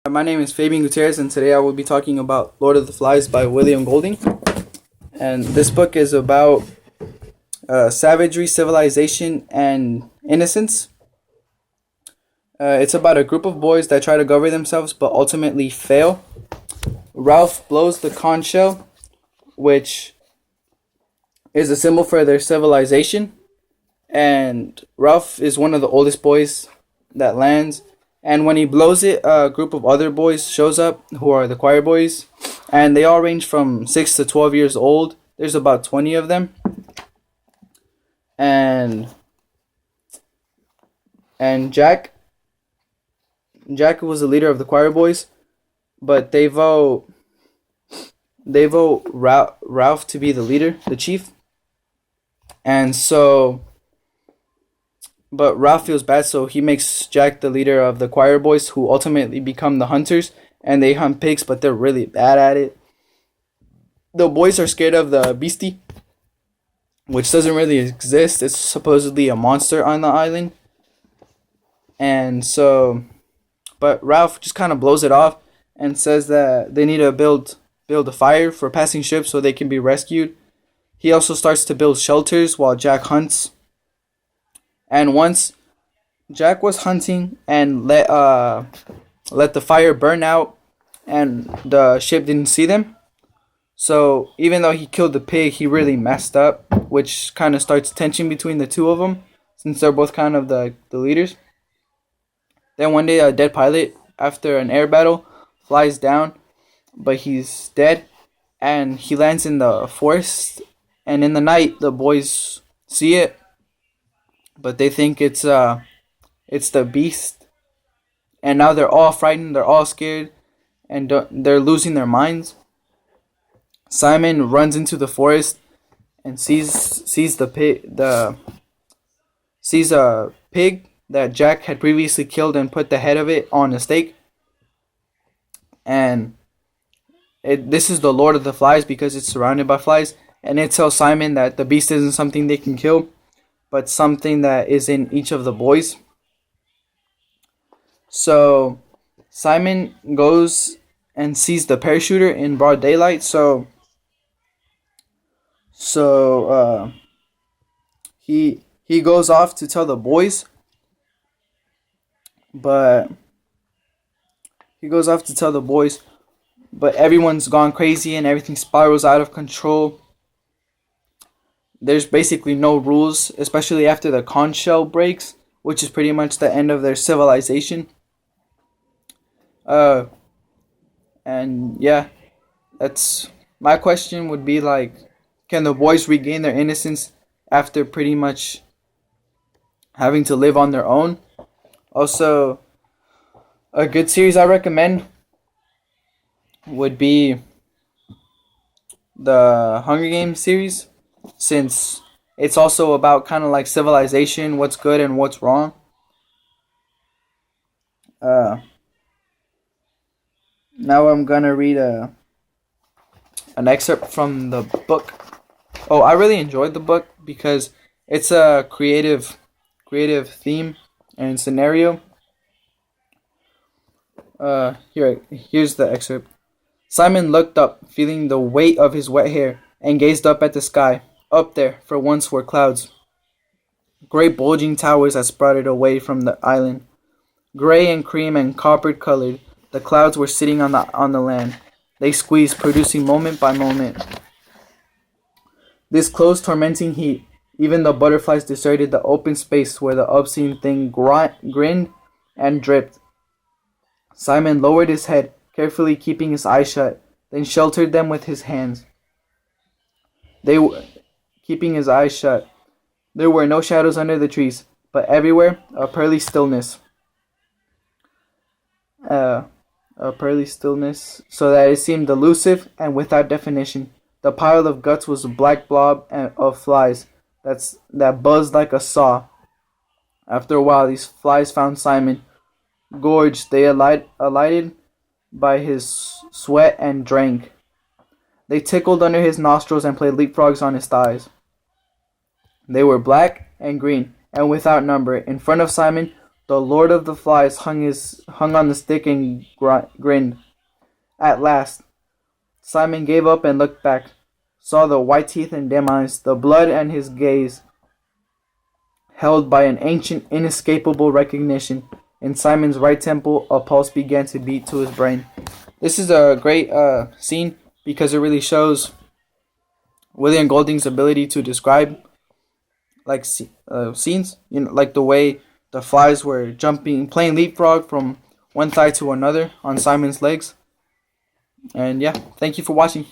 My name is Fabian Gutierrez, and today I will be talking about Lord of the Flies by William Golding. And this book is about savagery, civilization, and innocence. It's about a group of boys that try to govern themselves but ultimately fail. Ralph blows the conch shell, which is a symbol for their civilization. And Ralph is one of the oldest boys that lands. And when he blows it, a group of other boys shows up who are the choir boys. And they all range from 6 to 12 years old. There's about 20 of them. And Jack was the leader of the choir boys, but they vote Ralph to be the leader, the chief. And so, but Ralph feels bad, so he makes Jack the leader of the choir boys, who ultimately become the hunters, and they hunt pigs, but they're really bad at it. The boys are scared of the beastie, which doesn't really exist. It's supposedly a monster on the island. And so, but Ralph just kind of blows it off and says that they need to build a fire for passing ships so they can be rescued. He also starts to build shelters while Jack hunts. And once Jack was hunting and let the fire burn out, and the ship didn't see them. So even though he killed the pig, he really messed up, which kind of starts tension between the two of them, since they're both kind of the leaders. Then one day, a dead pilot, after an air battle, flies down, but he's dead, and he lands in the forest. And in the night, the boys see it, but they think it's the beast. And now they're all frightened, they're all scared, and they're losing their minds. Simon runs into the forest and sees a pig that Jack had previously killed and put the head of it on a stake. And this is the Lord of the Flies because it's surrounded by flies. And it tells Simon that the beast isn't something they can kill, but something that is in each of the boys. So Simon goes and sees the parachuter in broad daylight. So he goes off to tell the boys, but everyone's gone crazy and everything spirals out of control. There's basically no rules, especially after the conch shell breaks, which is pretty much the end of their civilization. And yeah, that's my question would be like, can the boys regain their innocence after pretty much having to live on their own? Also, a good series I recommend would be the Hunger Games series, since it's also about kind of like civilization, what's good and what's wrong. Now I'm gonna read an excerpt from the book. Oh, I really enjoyed the book because it's a creative theme and scenario. Here's the excerpt. Simon looked up, feeling the weight of his wet hair, and gazed up at the sky. Up there, for once, were clouds. Great bulging towers that sprouted away from the island. Gray and cream and copper-colored, the clouds were sitting on the land. They squeezed, producing moment by moment this close, tormenting heat. Even the butterflies deserted the open space where the obscene thing grinned and dripped. Simon lowered his head, carefully keeping his eyes shut, then sheltered them with his hands. Keeping his eyes shut. There were no shadows under the trees, but everywhere a pearly stillness. A pearly stillness, so that it seemed elusive and without definition. The pile of guts was a black blob of flies that buzzed like a saw. After a while, these flies found Simon. Gorged, they alighted by his sweat and drank. They tickled under his nostrils and played leapfrogs on his thighs. They were black and green and without number. In front of Simon The Lord of the Flies hung on the stick and grinned. At last, Simon gave up and looked back, saw the white teeth and dim eyes, the blood, and his gaze held by an ancient, inescapable recognition. In Simon's right temple, a pulse began to beat to his brain. This is a great scene because it really shows William Golding's ability to describe like scenes, like the way the flies were jumping, playing leapfrog from one thigh to another on Simon's legs. And yeah, thank you for watching.